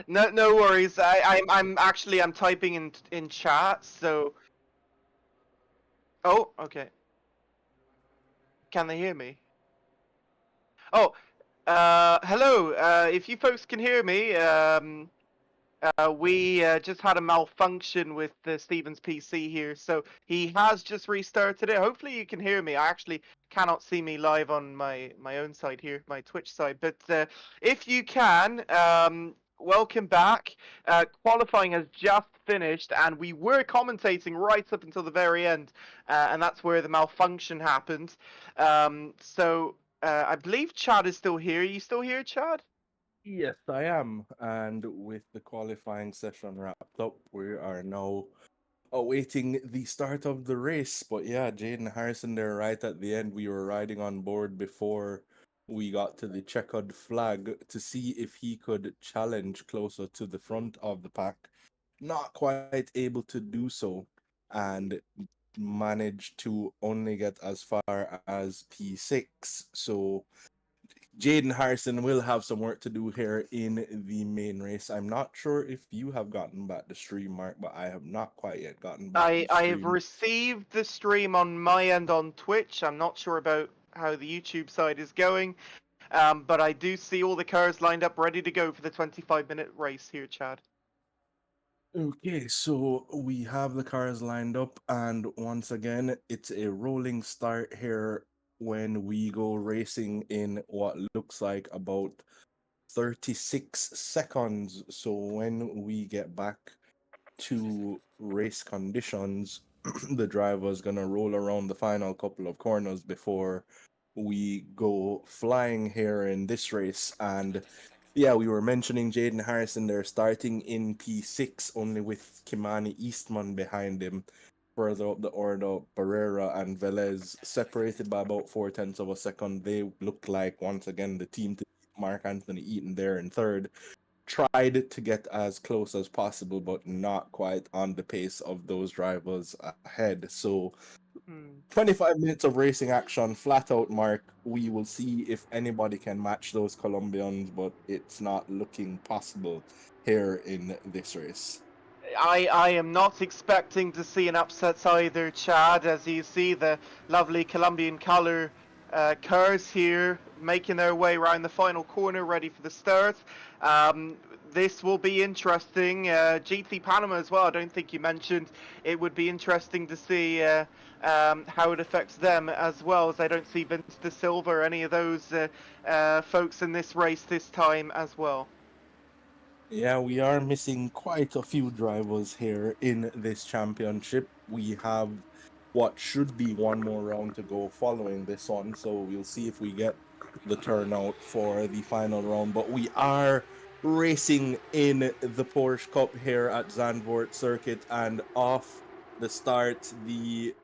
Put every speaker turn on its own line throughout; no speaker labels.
No worries. I'm typing in chat. So, oh, okay. Can they hear me? Oh, hello. If you folks can hear me, we just had a malfunction with Steven's PC here, so he has just restarted it. Hopefully you can hear me. I actually cannot see me live on my own side here, my Twitch side. But if you can, welcome back. Qualifying has just finished, and we were commentating right up until the very end, and that's where the malfunction happened. I believe Chad is still here. Are you still here, Chad?
Yes, I am. And with the qualifying session wrapped up, we are now awaiting the start of the race. But yeah, Jaden Harrison there right at the end. We were riding on board before we got to the checkered flag to see if he could challenge closer to the front of the pack. Not quite able to do so, and managed to only get as far as P6. So Jaden Harrison will have some work to do here in the main race. I'm not sure if you have gotten back the stream, Mark, but I have not quite yet gotten back the
I have
stream.
received the stream on my end on Twitch. I'm not sure about how the YouTube side is going, but I do see all the cars lined up ready to go for the 25-minute race here, Chad.
Okay, so we have the cars lined up, and once again, it's a rolling start here when we go racing in what looks like about 36 seconds. So when we get back to race conditions, the driver's gonna roll around the final couple of corners before we go flying here in this race. And yeah, we were mentioning Jaden Harrison there starting in P6, only with Kimani Eastman behind him. Further up the order, Barrera and Velez separated by about 4 tenths of a second. They look like, once again, the team to beat Mark Anthony Eaton there in third. Tried to get as close as possible, but not quite on the pace of those drivers ahead. So
Hmm.
25 minutes of racing action, flat out, Mark. We will see if anybody can match those Colombians, but it's not looking possible here in this race.
I am not expecting to see an upset either, Chad. As you see, the lovely Colombian color cars here making their way around the final corner, ready for the start. Um, this will be interesting. GT Panama as well. I don't think you mentioned. It would be interesting to see how it affects them as well, as I don't see Vince De Silva or any of those folks in this race this time as well.
Yeah, we are missing quite a few drivers here in this championship. We have what should be one more round to go following this one, so we'll see if we get the turnout for the final round. But we are racing in the Porsche Cup here at Zandvoort Circuit, and off the start, the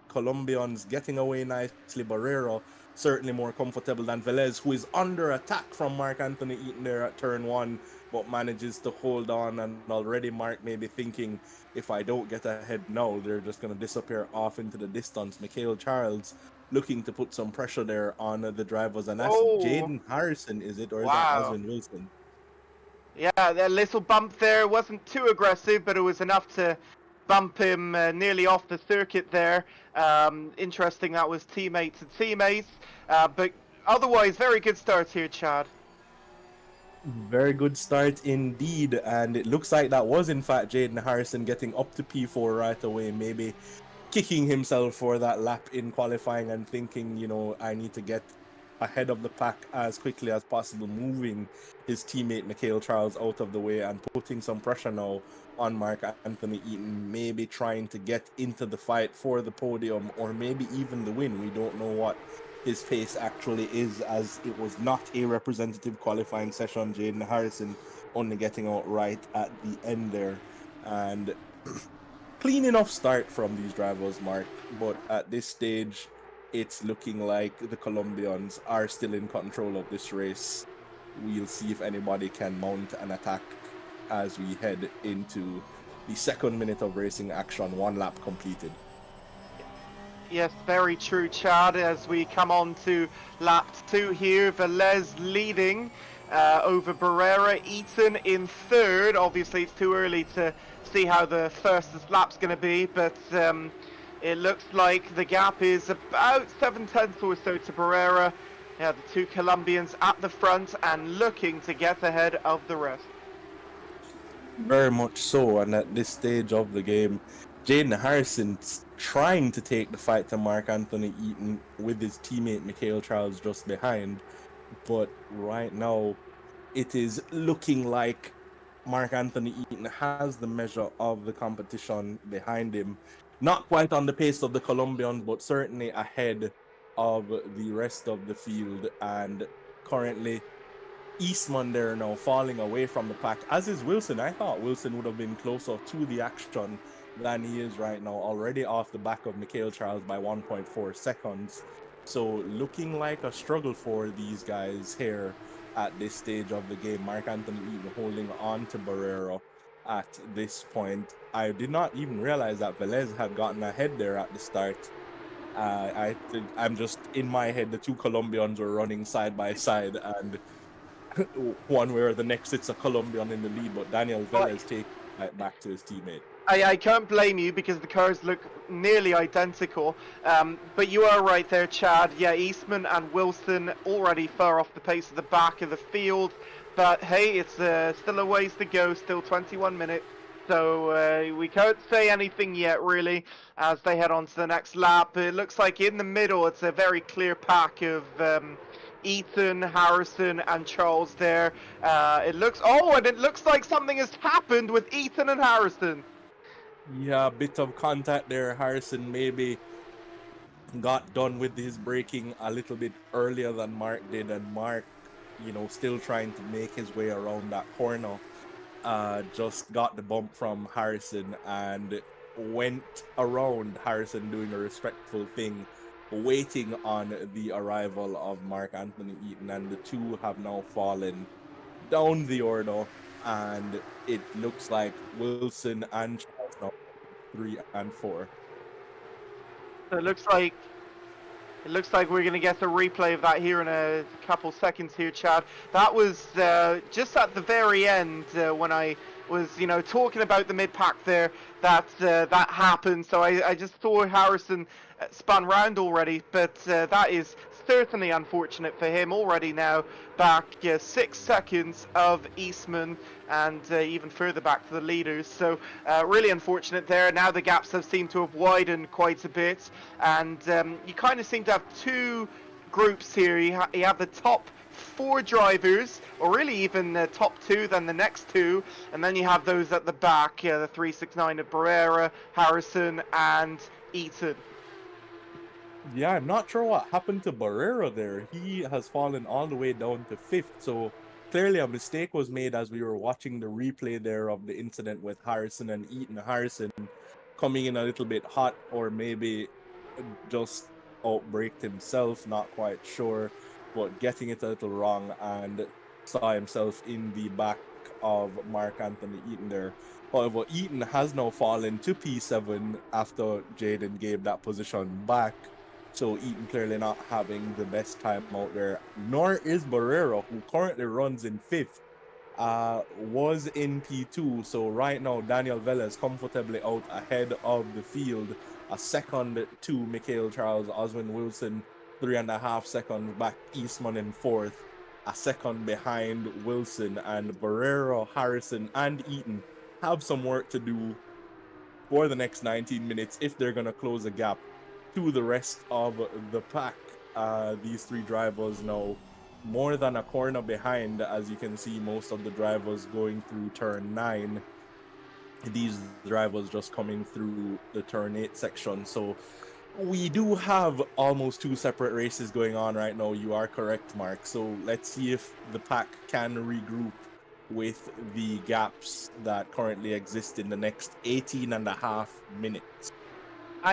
Colombians getting away nicely. Barrero certainly more comfortable than Velez, who is under attack from Mark Anthony Eaton there at turn one, but manages to hold on. And already Mark may be thinking, if I don't get ahead now, they're just going to disappear off into the distance. Mikhail Charles looking to put some pressure there on the drivers, and that's
Oh,
Jaden Harrison, is it, or is that
wow.
Aswin Wilson?
Yeah, that little bump there wasn't too aggressive, but it was enough to bump him nearly off the circuit there. Interesting, that was teammates and teammates. But otherwise, very good start here, Chad.
Very good start indeed, and it looks like that was in fact Jaden Harrison getting up to P4 right away, maybe kicking himself for that lap in qualifying and thinking, I need to get ahead of the pack as quickly as possible, moving his teammate Mikhail Charles out of the way and putting some pressure now on Mark Anthony Eaton, maybe trying to get into the fight for the podium or maybe even the win. We don't know what his pace actually is, as it was not a representative qualifying session. Jaden Harrison only getting out right at the end there. And clean enough start from these drivers, Mark, but at this stage, it's looking like the Colombians are still in control of this race. We'll see if anybody can mount an attack as we head into the second minute of racing action, one lap completed.
Yes, very true, Chad. As we come on to lap two here, Velez leading. over Barrera. Eaton in third. Obviously, it's too early to see how the first lap's going to be, but it looks like the gap is about 7/10 or so to Barrera. Yeah, the two Colombians at the front and looking to get ahead of the rest.
Very much so, and at this stage of the game, Jaden Harrison's trying to take the fight to Mark Anthony Eaton with his teammate Mikhail Charles just behind, but right now it is looking like Mark Anthony Eaton has the measure of the competition behind him. Not quite on the pace of the Colombians, but certainly ahead of the rest of the field, and currently Eastman there now falling away from the pack, as is Wilson. I thought Wilson would have been closer to the action than he is right now, already off the back of Mikhail Charles by 1.4 seconds. So looking like a struggle for these guys here at this stage of the game. Mark Anthony Eaton holding on to Barrera at this point. I did not even realize that Velez had gotten ahead there at the start. I'm just in my head, the two Colombians were running side by side, and one way or the next, it's a Colombian in the lead, but Daniel Velez takes it back to his teammate.
I can't blame you because the cars look nearly identical, but you are right there, Chad. Yeah, Eastman and Wilson already far off the pace of the back of the field, but hey, it's still a ways to go, still 21 minutes. So we can't say anything yet, really, as they head on to the next lap. It looks like in the middle, it's a very clear pack of Ethan, Harrison, and Charles there. And it looks like something has happened with Ethan and Harrison.
Yeah, a bit of contact there. Harrison maybe got done with his braking a little bit earlier than Mark did, and Mark, still trying to make his way around that corner. Just got the bump from Harrison and went around Harrison doing a respectful thing, waiting on the arrival of Mark Anthony Eaton, and the two have now fallen down the order, and it looks like Wilson and Charles now 3 and 4.
So it looks like we're going to get a replay of that here in a couple seconds here, Chad. That was just at the very end when I was, talking about the mid-pack there, that happened. So I just saw Harrison spun round already, but that is certainly unfortunate for him. Already now back 6 seconds of Eastman and even further back to the leaders. So really unfortunate there. Now the gaps have seemed to have widened quite a bit, and you kind of seem to have two groups here. You have the top 4 drivers, or really even the top 2, then the next 2, and then you have those at the back, the 369 of Barrera, Harrison, and Eaton.
Yeah, I'm not sure what happened to Barrera there. He has fallen all the way down to 5th, so clearly a mistake was made as we were watching the replay there of the incident with Harrison and Eaton. Harrison coming in a little bit hot, or maybe just outbraked himself, not quite sure, but getting it a little wrong and saw himself in the back of Mark Anthony Eaton there. However, Eaton has now fallen to P7 after Jaden gave that position back. So Eaton clearly not having the best time out there, nor is Barrera, who currently runs in 5th, was in P2. So right now, Daniel Velez comfortably out ahead of the field. A second to Mikhail Charles, Oswin Wilson, 3.5 seconds back, Eastman in 4th. A second behind Wilson, and Barrera, Harrison, and Eaton have some work to do for the next 19 minutes if they're going to close the gap to the rest of the pack. These 3 drivers now more than a corner behind, as you can see most of the drivers going through turn 9. These drivers just coming through the turn 8 section. So we do have almost 2 separate races going on right now. You are correct, Mark. So let's see if the pack can regroup with the gaps that currently exist in the next 18.5 minutes.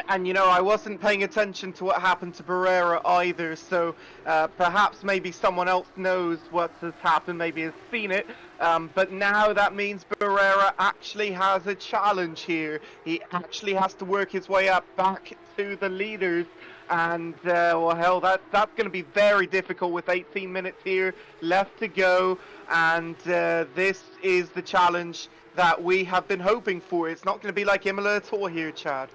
And I wasn't paying attention to what happened to Barrera either, so perhaps maybe someone else knows what has happened, maybe has seen it, but now that means Barrera actually has a challenge here. He actually has to work his way up back to the leaders, And well, hell, that's going to be very difficult with 18 minutes here left to go. And this is the challenge that we have been hoping for. It's not going to be like Imola at all here, Chad.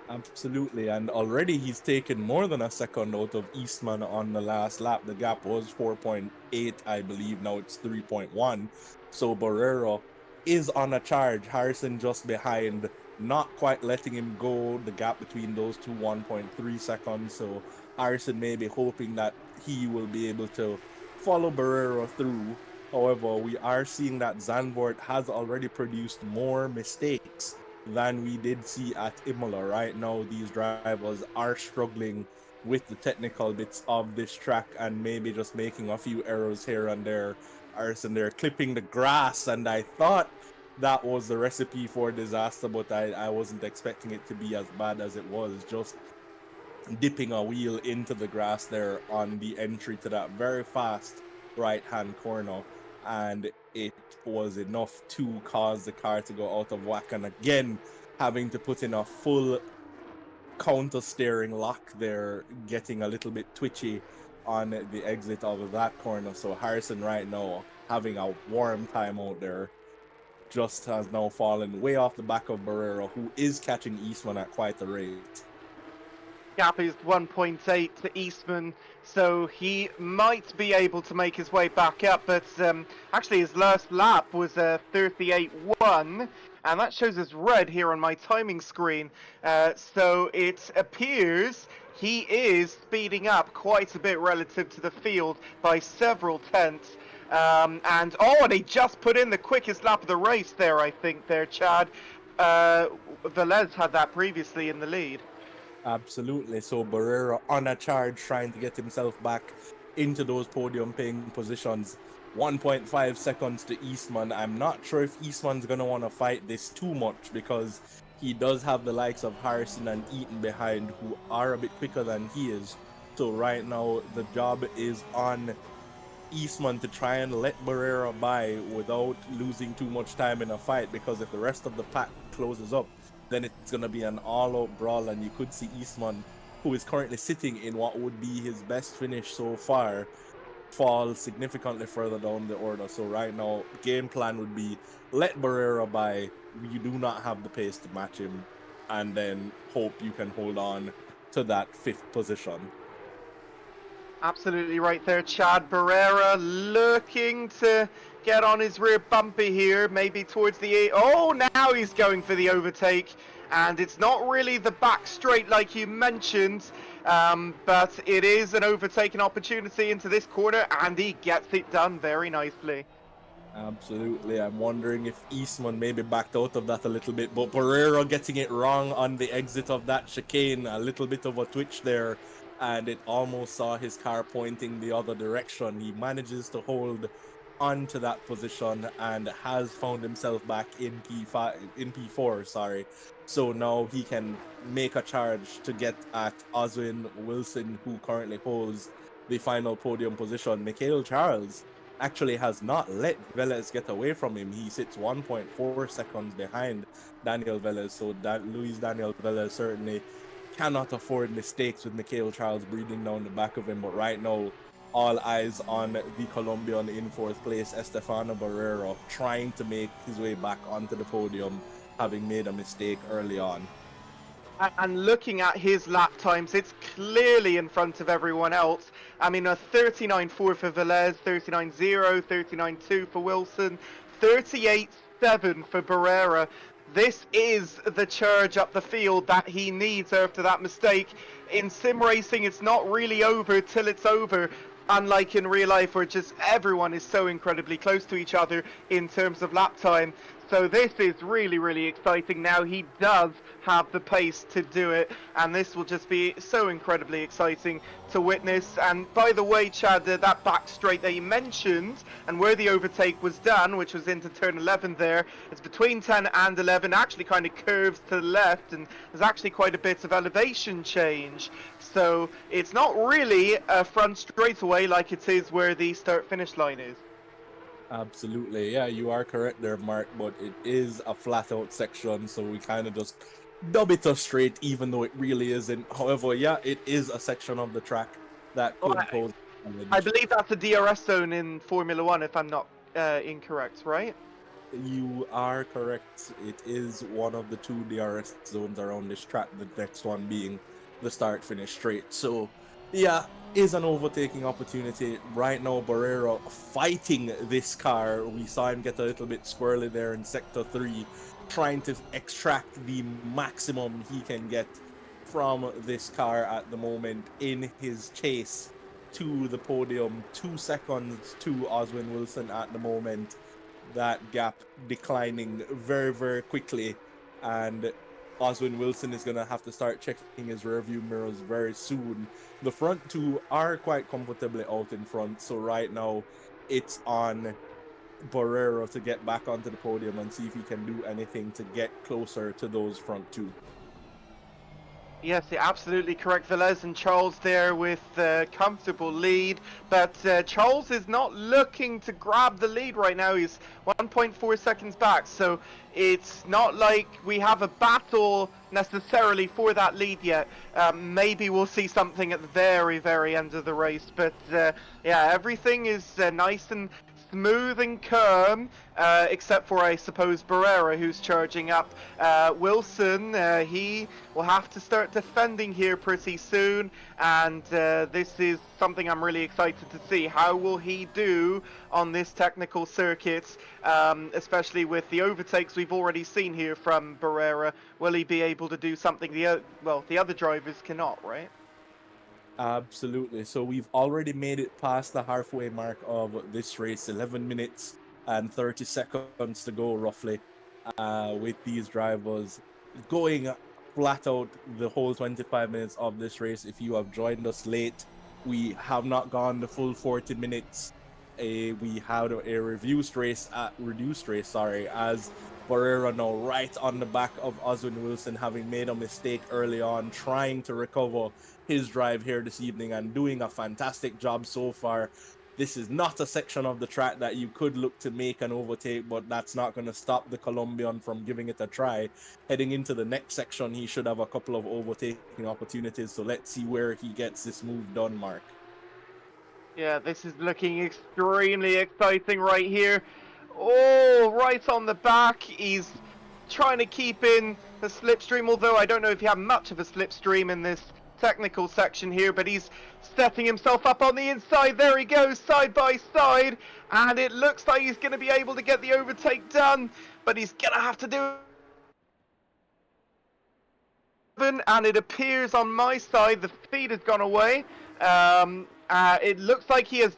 Absolutely, and already he's taken more than a second out of Eastman on the last lap. The gap was 4.8, I believe. Now it's 3.1. So Barrera is on a charge. Harrison just behind, not quite letting him go. The gap between those two, 1.3 seconds. So Harrison may be hoping that he will be able to follow Barrera through. However, we are seeing that Zandvoort has already produced more mistakes than we did see at Imola. Right now, these drivers are struggling with the technical bits of this track and maybe just making a few errors here and there. Arson there clipping the grass, and I thought that was the recipe for disaster, but I wasn't expecting it to be as bad as it was. Just dipping a wheel into the grass there on the entry to that very fast right hand corner, and it was enough to cause the car to go out of whack, and again having to put in a full counter steering lock there, getting a little bit twitchy on the exit of that corner. So Harrison right now having a warm time out there, just has now fallen way off the back of Barrera, who is catching Eastman at quite a rate.
Gap is 1.8 to Eastman, so he might be able to make his way back up, but actually his last lap was 38.1, and that shows as red here on my timing screen, so it appears he is speeding up quite a bit relative to the field by several tenths. And he just put in the quickest lap of the race there, I think, there, Chad. Velez had that previously in the lead.
Absolutely. So Barrera on a charge, trying to get himself back into those podium paying positions. 1.5 seconds to Eastman. I'm not sure if Eastman's going to want to fight this too much, because he does have the likes of Harrison and Eaton behind, who are a bit quicker than he is. So right now the job is on Eastman to try and let Barrera by without losing too much time in a fight, because if the rest of the pack closes up, then it's going to be an all-out brawl, and you could see Eastman, who is currently sitting in what would be his best finish so far, fall significantly further down the order. So right now, game plan would be let Barrera by, you do not have the pace to match him, and then hope you can hold on to that 5th position.
Absolutely right there, Chad. Barrera looking to get on his rear bumper here, maybe towards the... Oh, now he's going for the overtake, and it's not really the back straight like you mentioned, but it is an overtaking opportunity into this corner, and he gets it done very nicely.
Absolutely. I'm wondering if Eastman maybe backed out of that a little bit, but Barrera getting it wrong on the exit of that chicane, a little bit of a twitch there, and it almost saw his car pointing the other direction. He manages to hold onto that position and has found himself back in P4, sorry. So now he can make a charge to get at Oswin Wilson, who currently holds the final podium position. Mikhail Charles actually has not let Velez get away from him. He sits 1.4 seconds behind Daniel Velez, so that Luis Daniel Velez certainly cannot afford mistakes with Mikhail Charles breathing down the back of him. But right now, all eyes on the Colombian in 4th place, Estefano Barrera, trying to make his way back onto the podium, having made a mistake early on.
And looking at his lap times, it's clearly in front of everyone else. I mean, a 39.4 for Velez, 39.0, 39.2 for Wilson, 38.7 for Barrera. This is the charge up the field that he needs after that mistake. In sim racing, it's not really over till it's over. Unlike in real life, where just everyone is so incredibly close to each other in terms of lap time. So this is really, really exciting. Now he does have the pace to do it, and this will just be so incredibly exciting to witness. And by the way, Chad, that back straight that you mentioned, and where the overtake was done, which was into turn 11 there, it's between 10 and 11, actually kind of curves to the left, and there's actually quite a bit of elevation change. So it's not really a front straightaway like it is where the start-finish line is.
Absolutely. Yeah, you are correct there, Mark, but it is a flat out section, so we kind of just dub it a straight, even though it really isn't. However, yeah, it is a section of the track that
Oh,
could pose a
I
challenge.
believe that's a DRS zone in Formula One, if I'm not incorrect, right?
You are correct. It is one of the two DRS zones around this track, the next one being the start finish straight. So, yeah, is an overtaking opportunity. Right now, Barrera fighting this car. We saw him get a little bit squirrely there in sector 3, trying to extract the maximum he can get from this car at the moment in his chase to the podium. 2 seconds to Oswin Wilson at the moment, that gap declining very, very quickly. And Oswin Wilson is going to have to start checking his rearview mirrors very soon. The front two are quite comfortably out in front. So right now, it's on Borrero to get back onto the podium and see if he can do anything to get closer to those front two.
Yes, you're absolutely correct, Velez, and Charles there with a comfortable lead. But Charles is not looking to grab the lead right now. He's 1.4 seconds back. So it's not like we have a battle necessarily for that lead yet. Maybe we'll see something at the very, very end of the race. But yeah, everything is nice and smooth and calm, except for, I suppose, Barrera, who's charging up. Wilson, he will have to start defending here pretty soon, and this is something I'm really excited to see. How will he do on this technical circuit, especially with the overtakes we've already seen here from Barrera? Will he be able to do something the other drivers cannot, right?
Absolutely. So we've already made it past the halfway mark of this race, 11 minutes and 30 seconds to go, roughly, with these drivers going flat out the whole 25 minutes of this race. If you have joined us late, we have not gone the full 40 minutes. We had a reduced race, as Barrera now right on the back of Oswin Wilson, having made a mistake early on, trying to recover his drive here this evening and doing a fantastic job so far. This is not a section of the track that you could look to make an overtake, but that's not going to stop the Colombian from giving it a try. Heading into the next section, he should have a couple of overtaking opportunities, so let's see where he gets this move done, Mark.
Yeah, this is looking extremely exciting right here. Oh, right on the back. He's trying to keep in the slipstream, although I don't know if you have much of a slipstream in this technical section here, but he's setting himself up on the inside. There he goes, side by side, and it looks like he's going to be able to get the overtake done, but he's going to have to do it. And it appears on my side the speed has gone away. It looks like he has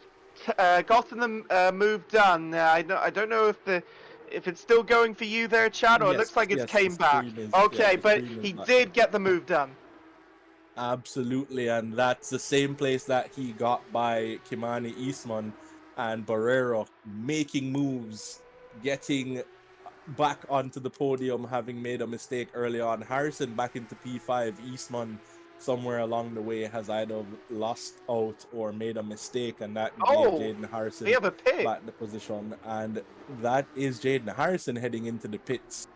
gotten the move done. I don't know if it's still going for you there, Chad, or it looks like it's came back. Okay, but he did get the move done.
Absolutely, and that's the same place that he got by Kimani Eastman and Barrera, making moves, getting back onto the podium, having made a mistake early on. Harrison back into P5. Eastman somewhere along the way has either lost out or made a mistake, and that gave Jaden Harrison back the position. And that is Jaden Harrison heading into the pits.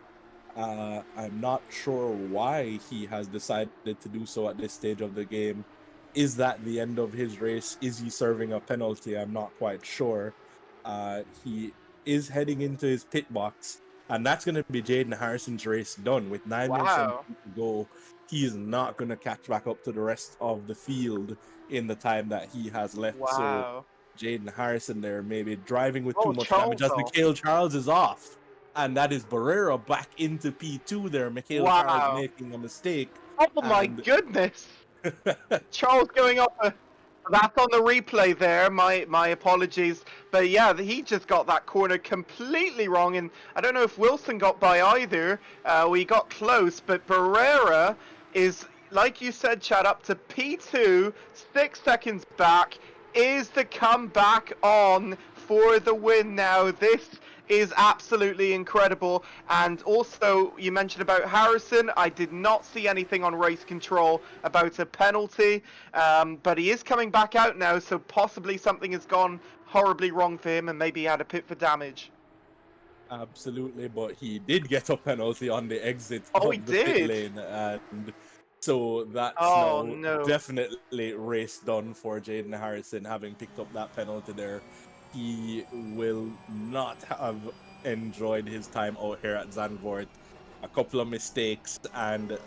I'm not sure why he has decided to do so at this stage of the game. Is that the end of his race? Is he serving a penalty? I'm not quite sure. He is heading into his pit box, and that's going to be Jaden Harrison's race done. With 9 minutes to go, he is not going to catch back up to the rest of the field in the time that he has left. So Jaden Harrison there maybe driving with too much damage, as Mikhail Charles is off. And that is Barrera back into P2 there. Mikhail Charles making a mistake.
Oh my goodness! Charles going off. That's on the replay there. My apologies. But yeah, he just got that corner completely wrong. And I don't know if Wilson got by either. We got close. But Barrera is, like you said, Chad, up to P2, 6 seconds back. Is the comeback on for the win now? This is absolutely incredible. And also, you mentioned about Harrison. I did not see anything on race control about a penalty, but he is coming back out now, so possibly something has gone horribly wrong for him, and maybe he had a pit for damage.
Absolutely, but he did get a penalty on the exit
Oh, he
of the pit
did.
lane, and so that's
Oh
now
no.
definitely race done for Jaden Harrison, having picked up that penalty there. He will not have enjoyed his time out here at Zandvoort. A couple of mistakes, and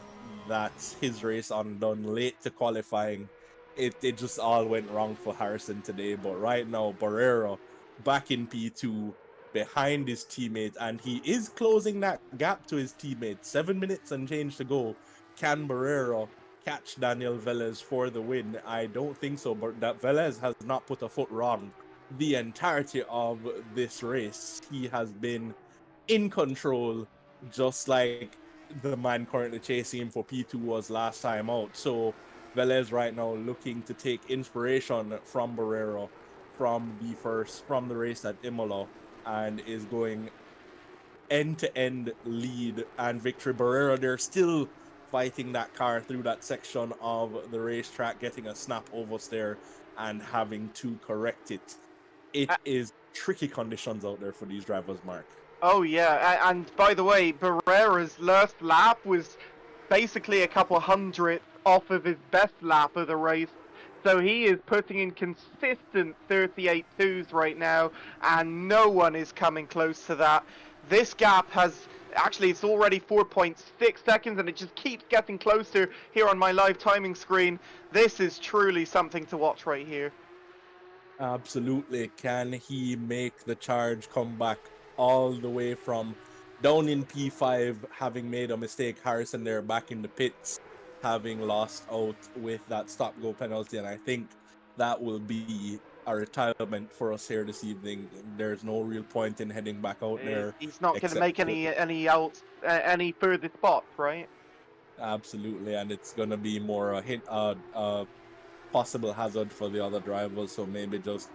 that's his race undone late to qualifying. It just all went wrong for Harrison today, but right now, Barrero back in P2 behind his teammate, and he is closing that gap to his teammate. 7 minutes and change to go. Can Barrero catch Daniel Velez for the win? I don't think so, but that Velez has not put a foot wrong the entirety of this race. He has been in control, just like the man currently chasing him for P2 was last time out. So Velez right now looking to take inspiration from Barrero from the race at Imola, and is going end-to-end lead and victory. Barrera, they're still fighting that car through that section of the racetrack, getting a snap oversteer and having to correct it. It is tricky conditions out there for these drivers, Mark.
Oh yeah, and by the way, Barrera's last lap was basically a couple hundred off of his best lap of the race. So he is putting in consistent 38.2s right now, and no one is coming close to that. This gap has actually, it's already 4.6 seconds, and it just keeps getting closer here on my live timing screen. This is truly something to watch right here.
Absolutely. Can he make the charge come back all the way from down in P5, having made a mistake? Harrison there back in the pits, having lost out with that stop go penalty. And I think that will be a retirement for us here this evening. There's no real point in heading back out there
He's not going to
except
make any further spots, right?
absolutely. And it's going to be more a hit, possible hazard for the other drivers. So maybe just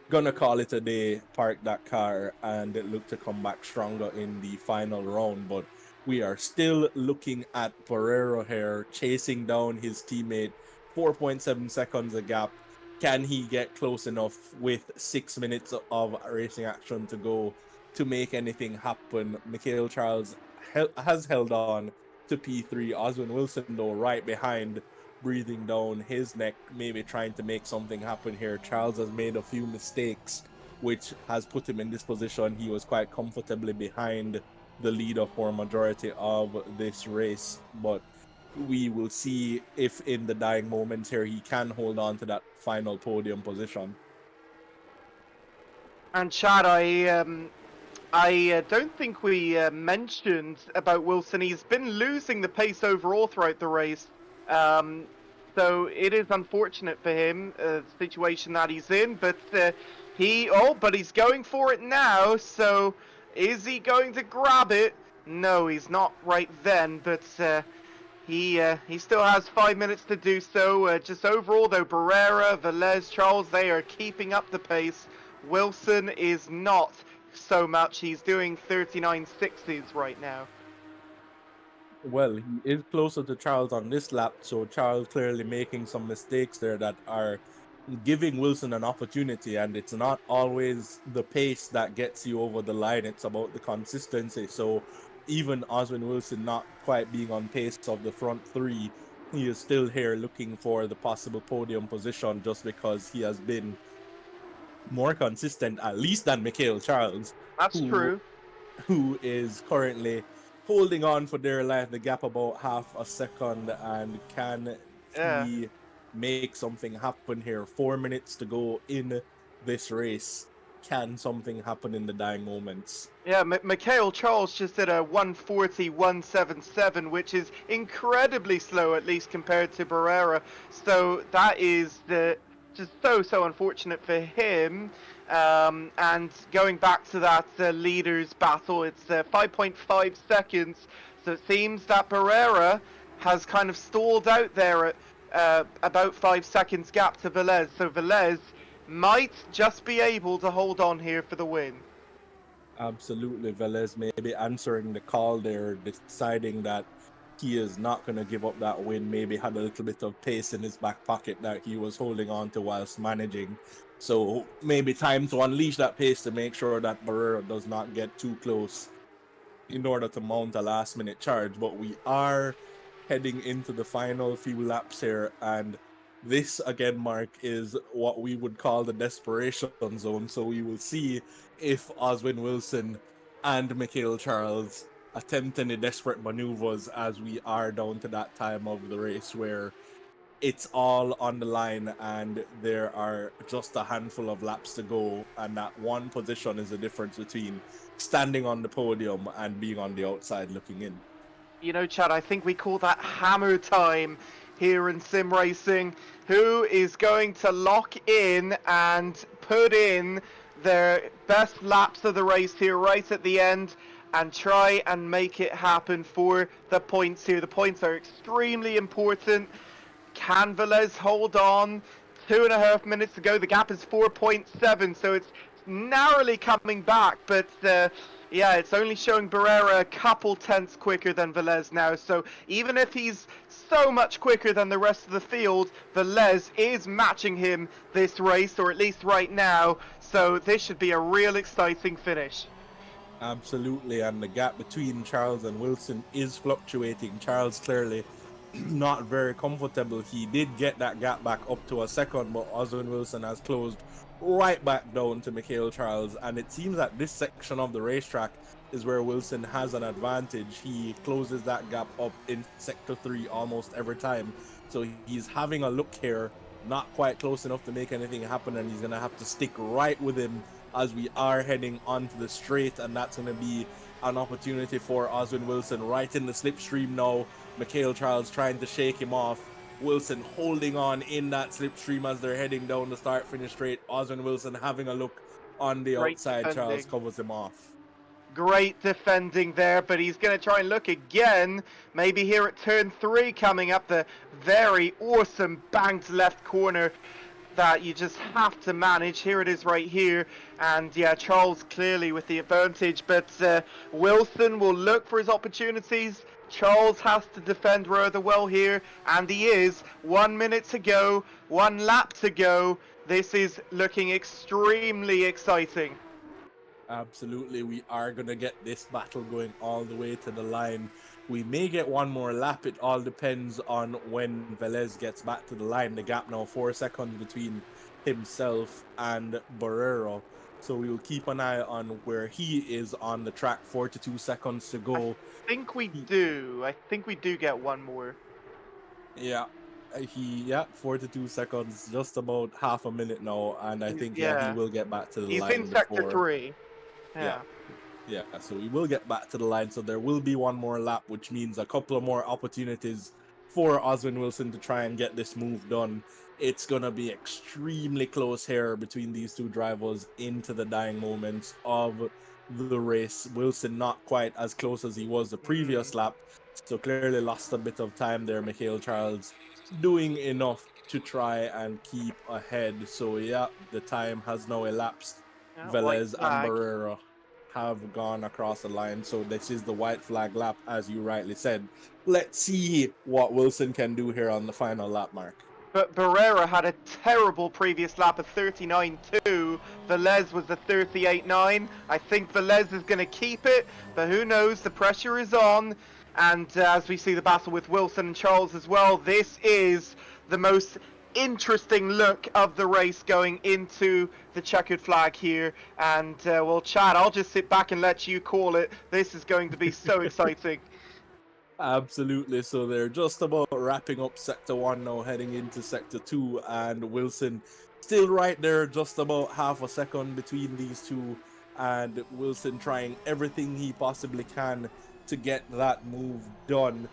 gonna call it a day, park that car, and look to come back stronger in the final round. But we are still looking at Barrero here chasing down his teammate, 4.7 seconds a gap. Can he get close enough with 6 minutes of racing action to go to make anything happen? Mikhail Charles has held on to P3. Oswin Wilson, though, right behind, breathing down his neck, maybe trying to make something happen here. Charles has made a few mistakes, which has put him in this position. He was quite comfortably behind the leader for a majority of this race, but we will see if in the dying moments here he can hold on to that final podium position.
And Chad, I don't think we mentioned about Wilson. He's been losing the pace overall throughout the race. Um, so it is unfortunate for him, the situation that he's in. But but he's going for it now. So is he going to grab it? No, he's not right then. But he still has 5 minutes to do so. Just overall, though, Barrera, Velez, Charles, they are keeping up the pace. Wilson is not so much. He's doing 39.60s right now.
Well, he is closer to Charles on this lap, so Charles clearly making some mistakes there that are giving Wilson an opportunity, and it's not always the pace that gets you over the line, it's about the consistency. So even Oswin Wilson not quite being on pace of the front three, he is still here looking for the possible podium position just because he has been more consistent, at least than Mikhail Charles,
That's
who
true.
who is currently holding on for dear life, the gap about half a second. And can
Yeah.
he make something happen here? 4 minutes to go in this race. Can something happen in the dying moments?
Yeah, Mikhail Charles just did a 140.177, which is incredibly slow, at least compared to Barrera. So that is just so unfortunate for him. And going back to that leaders battle, it's 5.5 seconds. So it seems that Barrera has kind of stalled out there at about 5 seconds gap to Velez. So Velez might just be able to hold on here for the win.
Absolutely. Velez maybe answering the call there, deciding that he is not going to give up that win. Maybe had a little bit of pace in his back pocket that he was holding on to whilst managing. So maybe time to unleash that pace to make sure that Barrera does not get too close in order to mount a last minute charge. But we are heading into the final few laps here, and this again, Mark, is what we would call the desperation zone. So we will see if Oswin Wilson and Mikhail Charles attempt any desperate maneuvers as we are down to that time of the race where it's all on the line and there are just a handful of laps to go, and that one position is the difference between standing on the podium and being on the outside looking in.
You know, Chad, I think we call that hammer time here in sim racing. Who is going to lock in and put in their best laps of the race here right at the end and try and make it happen for the points here? The points are extremely important. Can Velez hold on? 2.5 minutes to go. The gap is 4.7, so it's narrowly coming back, but yeah, it's only showing Barrera a couple tenths quicker than Velez now. So even if he's so much quicker than the rest of the field, Velez is matching him this race, or at least right now. So this should be a real exciting finish.
Absolutely, and the gap between Charles and Wilson is fluctuating. Charles clearly not very comfortable. He did get that gap back up to a second, but Oswin Wilson has closed right back down to Mikhail Charles, and it seems that this section of the racetrack is where Wilson has an advantage. He closes that gap up in sector 3 almost every time, so he's having a look here, not quite close enough to make anything happen, and he's going to have to stick right with him as we are heading onto the straight, and that's going to be an opportunity for Oswin Wilson right in the slipstream now. Mikhail Charles trying to shake him off. Wilson holding on in that slipstream as they're heading down the start-finish straight. Oswin Wilson having a look on the
Great
outside. Charles
defending.
covers him off.
Great defending there, but he's going to try and look again. Maybe here at turn 3 coming up, the very awesome banked left corner that you just have to manage. Here it is right here, and yeah, Charles clearly with the advantage, but Wilson will look for his opportunities. Charles has to defend rather well here, and he is. 1 minute to go, 1 lap to go. This is looking extremely exciting.
Absolutely, we are going to get this battle going all the way to the line. We may get one more lap. It all depends on when Velez gets back to the line. The gap now 4 seconds between himself and Barrero. So we will keep an eye on where he is on the track. 42 seconds to go.
I think we do. I think we do get one more.
Yeah. 42 seconds, just about half a minute now, and I think he
Yeah.
will get back to the
He's
line
in sector
before.
3.
Yeah. Yeah, so we will get back to the line. So there will be one more lap, which means a couple of more opportunities for Oswin Wilson to try and get this move done. It's going to be extremely close here between these two drivers into the dying moments of the race. Wilson not quite as close as he was the previous lap, so clearly lost a bit of time there. Mikhail Charles doing enough to try and keep ahead. So yeah, the time has now elapsed.
Yeah, white
Velez and
flag.
Barrera have gone across the line, so this is the white flag lap, as you rightly said. Let's see what Wilson can do here on the final lap, Mark.
But Barrera had a terrible previous lap of 39.2. Velez was a 38.9. I think Velez is going to keep it, but who knows? The pressure is on. And as we see the battle with Wilson and Charles as well, this is the most interesting look of the race going into the checkered flag here. And well, Chad, I'll just sit back and let you call it. This is going to be so exciting.
Absolutely. So they're just about wrapping up sector 1 now, heading into sector 2, and Wilson still right there, just about half a second between these two, and Wilson trying everything he possibly can to get that move done.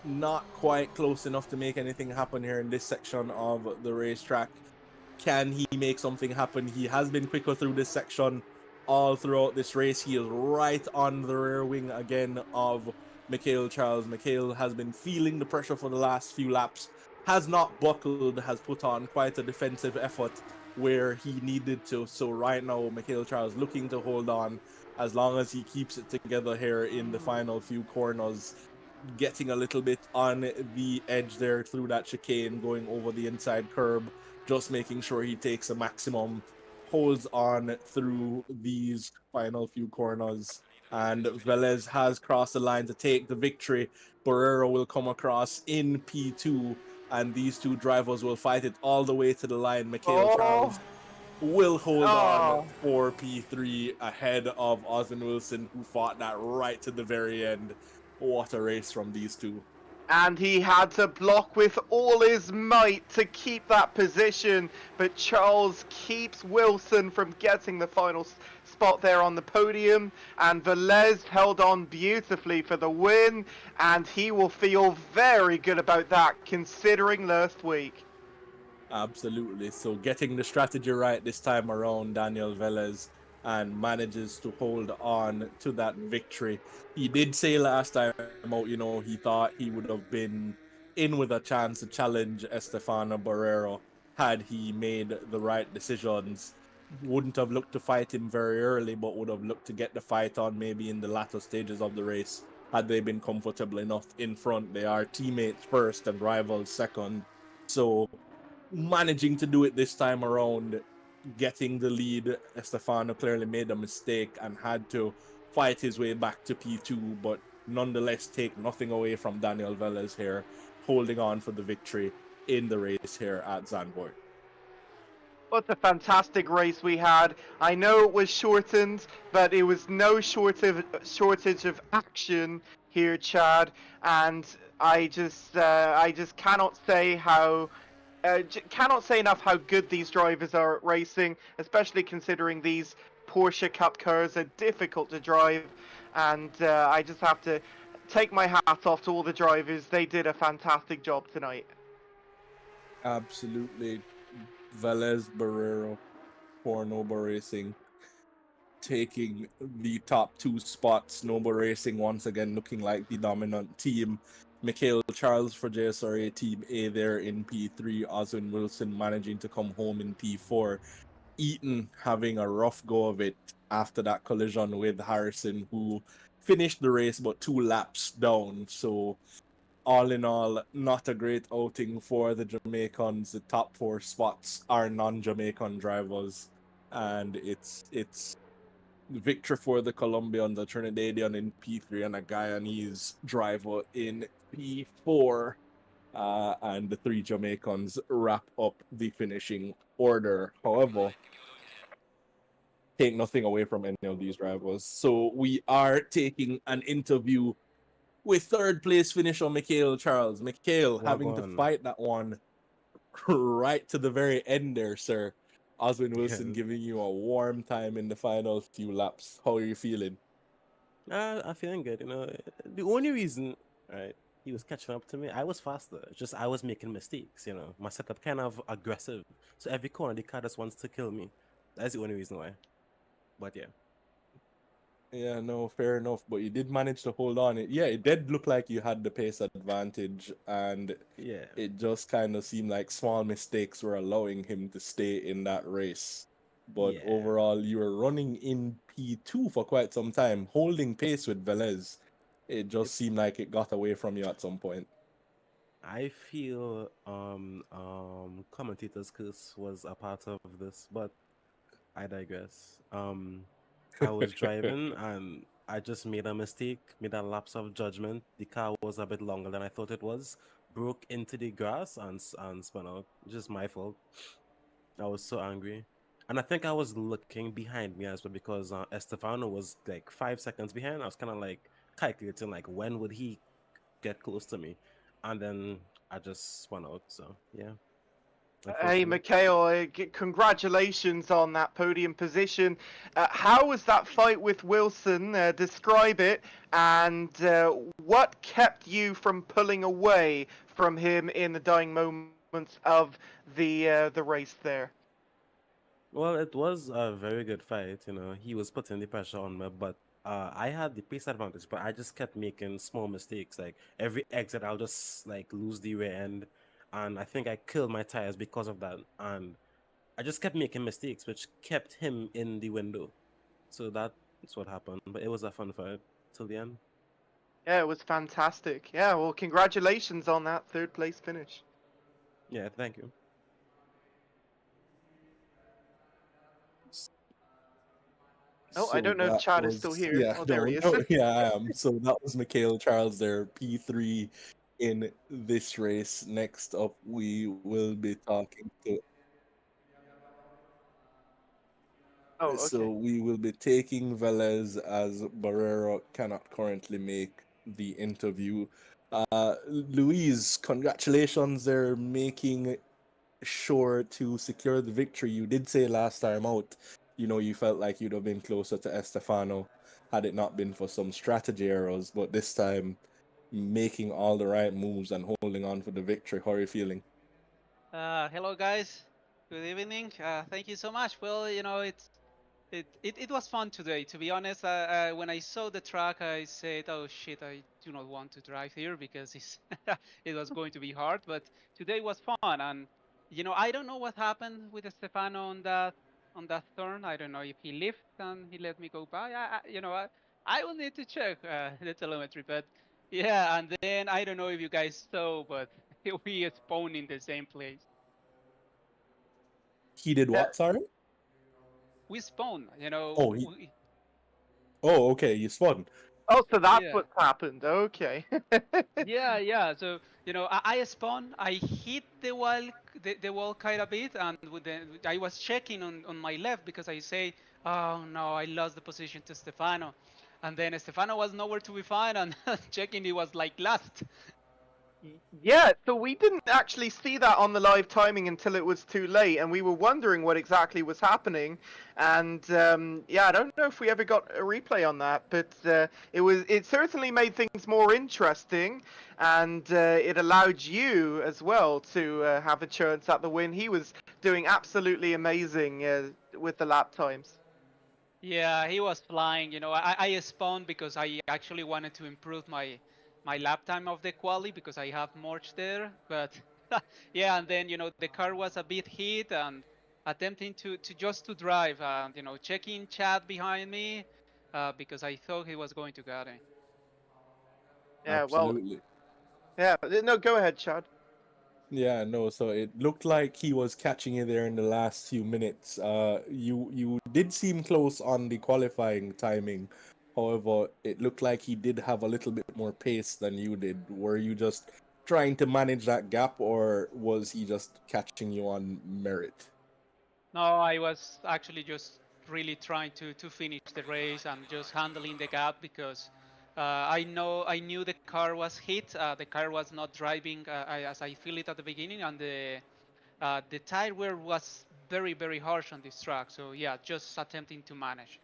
Not quite close enough to make anything happen here in this section of the racetrack. Can he make something happen? He has been quicker through this section all throughout this race. He is right on the rear wing again of Mikhail Charles. Mikhail has been feeling the pressure for the last few laps, has not buckled, has put on quite a defensive effort where he needed to. So right now, Mikhail Charles looking to hold on as long as he keeps it together here in the final few corners, getting a little bit on the edge there through that chicane, going over the inside curb, just making sure he takes a maximum, holds on through these final few corners. And Velez has crossed the line to take the victory. Barrero will come across in P2, and these two drivers will fight it all the way to the line. Mikhail
Oh,
Charles will hold on
oh.
for P3 ahead of Osmond Wilson, who fought that right to the very end. What a race from these two.
And he had to block with all his might to keep that position, but Charles keeps Wilson from getting the final spot there on the podium, and Velez held on beautifully for the win, and he will feel very good about that considering last week.
Absolutely. So getting the strategy right this time around, Daniel Velez, and manages to hold on to that victory. He did say last time out, he thought he would have been in with a chance to challenge Estefano Barrero had he made the right decisions. Wouldn't have looked to fight him very early, but would have looked to get the fight on maybe in the latter stages of the race had they been comfortable enough in front. They are teammates first and rivals second. So managing to do it this time around, getting the lead, Estefano clearly made a mistake and had to fight his way back to P2, but nonetheless take nothing away from Daniel Velez here, holding on for the victory in the race here at Zandvoort.
What a fantastic race we had. I know it was shortened, but it was no shortage of action here, Chad. And I just cannot say cannot say enough how good these drivers are at racing, especially considering these Porsche Cup cars are difficult to drive. And I just have to take my hat off to all the drivers. They did a fantastic job tonight.
Absolutely. Velez, Barrero, for Noble Racing, taking the top two spots. Noble Racing once again looking like the dominant team. Mikhail Charles for JSRA Team A there in P3. Oswin Wilson managing to come home in P4. Eaton having a rough go of it after that collision with Harrison, who finished the race but 2 laps down. So all in all, not a great outing for the Jamaicans. The top 4 spots are non-Jamaican drivers, and it's victory for the Colombians, a Trinidadian in P3 and a Guyanese driver in P4. And the 3 Jamaicans wrap up the finishing order. However, take nothing away from any of these drivers. So we are taking an interview with 3rd place finisher Mikhail Charles. Mikhail having to
Wagwan.
fight that one right to the very end there, sir. Oswin Wilson
Yeah.
giving you a warm time in the final few laps. How are you feeling?
I'm feeling good. The only reason, right, he was catching up to me, I was faster. Just I was making mistakes. My setup kind of aggressive. So every corner, the car just wants to kill me. That's the only reason why. But yeah.
Yeah, no, fair enough. But you did manage to hold on. It did look like you had the pace advantage, and
Yeah.
it just kind of seemed like small mistakes were allowing him to stay in that race. But
Yeah.
overall, you were running in P2 for quite some time, holding pace with Velez. It just seemed like it got away from you at some point.
I feel commentator's curse was a part of this, but I digress. I was driving and I just made a mistake, made a lapse of judgment. The car was a bit longer than I thought it was, broke into the grass and spun out. Just my fault. I was so angry. And I think I was looking behind me as well because Estefano was like 5 seconds behind. I was kind of like calculating like when would he get close to me, and then I just spun out. So yeah,
Hey,
unfortunately.
Mikhail, congratulations on that podium position. How was that fight with Wilson? Describe it, and what kept you from pulling away from him in the dying moments of the race there?
Well, it was a very good fight. He was putting the pressure on me, but I had the pace advantage. But I just kept making small mistakes. Like every exit, I'll just like lose the rear end, and I think I killed my tires because of that. And I just kept making mistakes, which kept him in the window. So that's what happened. But it was a fun fight till the end.
Yeah, it was fantastic. Yeah, well, congratulations on that 3rd place finish.
Yeah, thank you.
Oh, I
So
don't know if
that
Chad is still
was,
here.
yeah,
Oh, there
no,
he is.
no, yeah, I am. So that was Mikhail Charles there, P3 in this race. Next up, we will be talking to.
Oh,
So
okay.
we will be taking Velez as Barrera cannot currently make the interview. Louise, congratulations! They're making sure to secure the victory. You did say last time out, you felt like you'd have been closer to Estefano had it not been for some strategy errors, but this time making all the right moves and holding on for the victory. How are you feeling?
Hello, guys. Good evening. Thank you so much. Well, it was fun today. To be honest, when I saw the track, I said, "Oh shit, I do not want to drive here because it was going to be hard." But today was fun, and I don't know what happened with Stefano on that turn. I don't know if he lifted and he let me go by. I will need to check the telemetry, but yeah. And then I don't know if you guys saw, but we spawned in the same place.
He did
Yeah.
what, sorry?
We spawn,
Oh, oh, okay, you spun.
Oh, so that's
yeah.
what's happened. Okay.
Yeah. So I spawned. I hit the wall quite a bit, and I was checking on my left because I say, oh no, I lost the position to Stefano, and then Stefano was nowhere to be found, and checking he was like last.
Yeah, so we didn't actually see that on the live timing until it was too late, and we were wondering what exactly was happening. And yeah, I don't know if we ever got a replay on that, but it certainly made things more interesting, and it allowed you as well to have a chance at the win. He was doing absolutely amazing with the lap times.
Yeah, he was flying. I spawned because I actually wanted to improve my lap time of the quali because I have merged there. But yeah, and then the car was a bit hit and attempting to just to drive and checking chat behind me because I thought he was going to get it.
Yeah, well,
Absolutely.
yeah, no, go ahead, Chad.
Yeah, no, so it looked like he was catching you there in the last few minutes. You did seem close on the qualifying timing. However, it looked like he did have a little bit more pace than you did. Were you just trying to manage that gap, or was he just catching you on merit?
No, I was actually just really trying to finish the race and just handling the gap because I knew the car was hit. The car was not driving as I feel it at the beginning, and the tire wear was very harsh on this track. So yeah, just attempting to manage.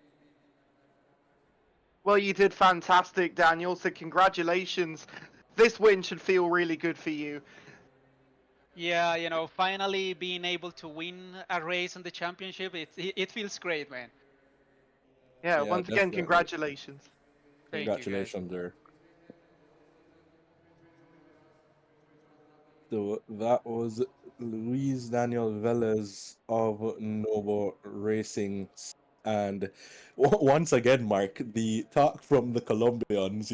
Well, you did fantastic, Daniel, so congratulations. This win should feel really good for you.
Yeah, finally being able to win a race in the championship, it feels great, man.
Yeah,
Yeah,
once again,
definitely.
congratulations.
Thank you, guys.
Congratulations there. So that was Luis Daniel Velez of Novo Racing. And once again, Mark, the talk from the Colombians,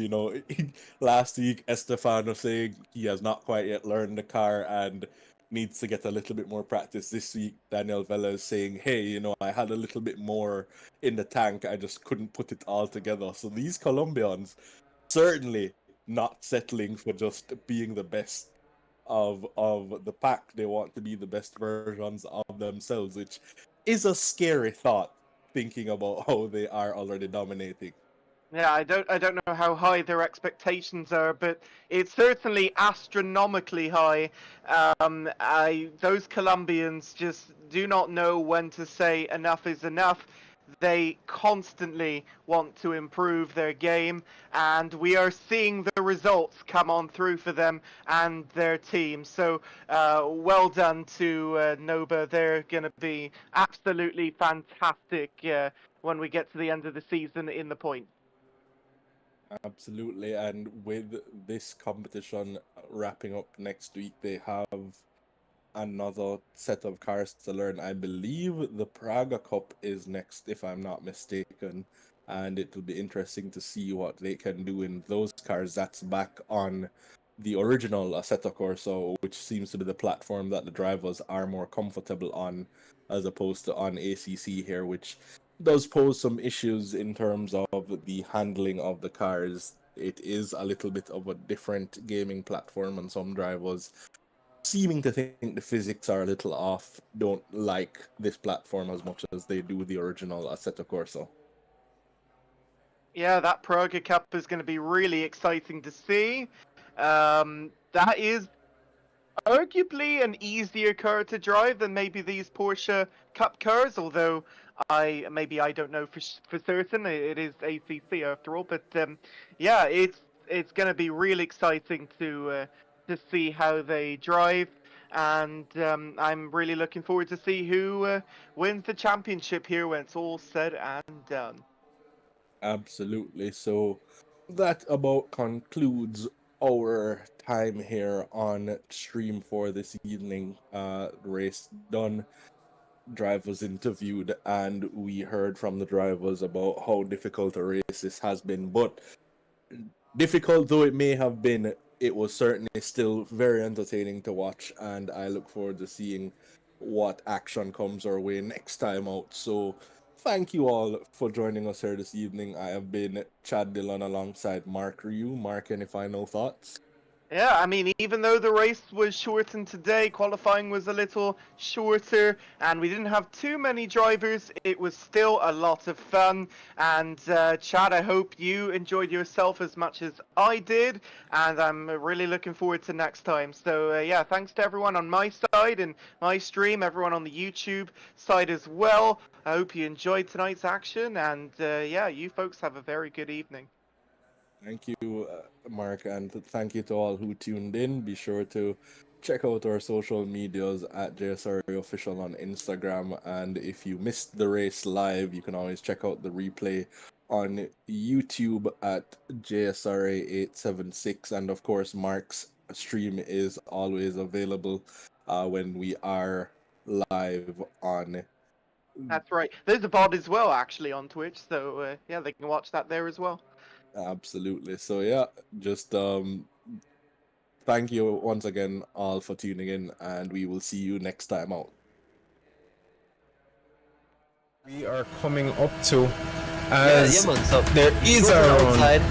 last week, Estefano saying he has not quite yet learned the car and needs to get a little bit more practice. This week, Daniel Velez saying, hey, I had a little bit more in the tank. I just couldn't put it all together. So these Colombians certainly not settling for just being the best of the pack. They want to be the best versions of themselves, which is a scary thought thinking about how they are already dominating.
Yeah, I don't know how high their expectations are, but it's certainly astronomically high. Those Colombians just do not know when to say enough is enough. They constantly want to improve their game, and we are seeing the results come on through for them and their team. So, well done to Noba. They're going to be absolutely fantastic when we get to the end of the season in the points.
Absolutely. And with this competition wrapping up next week, they have another set of cars to learn. I believe the Praga Cup is next, if I'm not mistaken. And it will be interesting to see what they can do in those cars. That's back on the original Assetto Corsa, which seems to be the platform that the drivers are more comfortable on, as opposed to on ACC here, which does pose some issues in terms of the handling of the cars. It is a little bit of a different gaming platform, and some drivers seeming to think the physics are a little off, don't like this platform as much as they do the original Assetto Corsa.
Yeah, that Praga Cup is going to be really exciting to see. That is arguably an easier car to drive than maybe these Porsche Cup cars, although I don't know for certain. It is ACC after all, but yeah, it's going to be really exciting to see how they drive, and I'm really looking forward to see who wins the championship here when it's all said and done.
Absolutely. So that about concludes our time here on stream for this evening. Race done, drivers interviewed, and we heard from the drivers about how difficult a race this has been. But difficult though it may have been, it was certainly still very entertaining to watch, and I look forward to seeing what action comes our way next time out. So thank you all for joining us here this evening. I have been Chad Dillon alongside Mark Ryu. Mark, any final thoughts?
Yeah, I mean, even though the race was shortened today, qualifying was a little shorter, and we didn't have too many drivers, it was still a lot of fun. And Chad, I hope you enjoyed yourself as much as I did, and I'm really looking forward to next time. So yeah, thanks to everyone on my side and my stream, everyone on the YouTube side as well. I hope you enjoyed tonight's action, and yeah, you folks have a very good evening.
Thank you, Mark, and thank you to all who tuned in. Be sure to check out our social medias at JSRA Official on Instagram, and if you missed the race live, you can always check out the replay on YouTube at JSRA 876, and of course, Mark's stream is always available when we are live on.
That's right. There's a VOD as well, actually, on Twitch, so yeah, they can watch that there as well.
Absolutely. So yeah, just thank you once again all for tuning in, and we will see you next time out.
We are coming up to as
man, so
there is a run.
outside.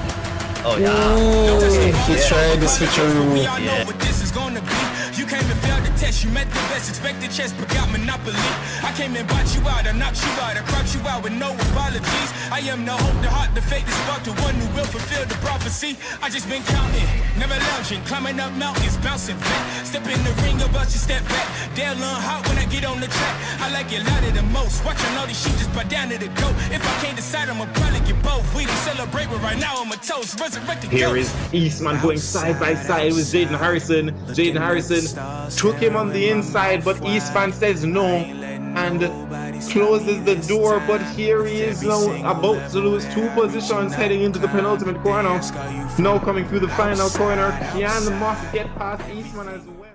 Oh yeah.
Ooh, he tried the switcheroo.
We all know what this is gonna be. You came and failed the test, you met the best, expected chess, but got monopoly. I came and bought you out, I knocked you out, I crouched you out with no apologies. I am the hope, the heart, the fate, the spark, the one who will fulfill the prophecy. I just been counting, never lounging, climbing up mountains, bouncing back. Step in the ring, about you step back. They'll learn hot when I get on the track. I like it louder the most. Watching all these sheep just buy down to the goat. If I can't decide, I'ma probably get both. We done celebrate, but right now I'm a toast. Resurrected
Here is Eastman going side by side with Jaden Harrison. Jaden Harrison took him on the inside, but Eastman says no and closes the door. But here he is now about to lose 2 positions heading into the penultimate corner. Now coming through the final corner, can Moss get past Eastman as well?